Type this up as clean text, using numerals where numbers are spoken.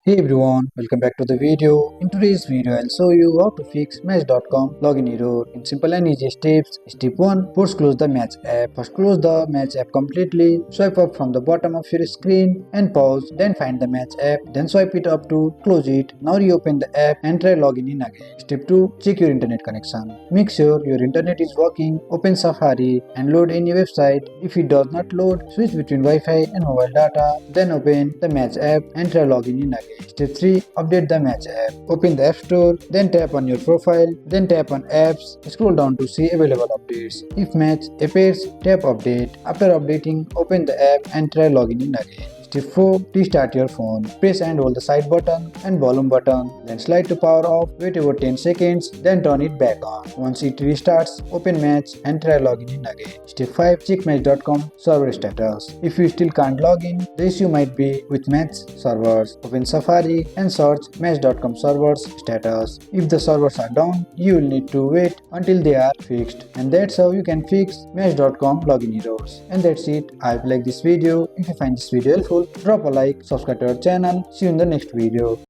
Hey everyone, welcome back to the video. In today's video, I'll show you how to fix Match.com login error in simple and easy steps. Step 1. First close the Match app. First close the Match app completely. Swipe up from the bottom of your screen and pause. Then find the Match app. Then swipe it up to close it. Now reopen the app and try logging in again. Step 2. Check your internet connection. Make sure your internet is working. Open Safari and load any website. If it does not load, switch between Wi-Fi and mobile data. Then open the Match app and try logging in again. Step 3. Update the Match app. Open the App Store, then tap on your profile, then tap on Apps. Scroll down to see available updates. If Match appears, tap Update. After updating, open the app and try logging in again. Step 4. Restart your phone. Press and hold the side button and volume button. Then slide to power off. Wait over 10 seconds. Then turn it back on. Once it restarts, open Match and try logging in again. Step 5. Check Match.com server status. If you still can't log in, the issue might be with Match servers. Open Safari and search Match.com servers status. If the servers are down, you will need to wait until they are fixed. And that's how you can fix Match.com login errors. And that's it. I hope you like this video. If you find this video helpful, drop a like, subscribe to our channel. See you in the next video.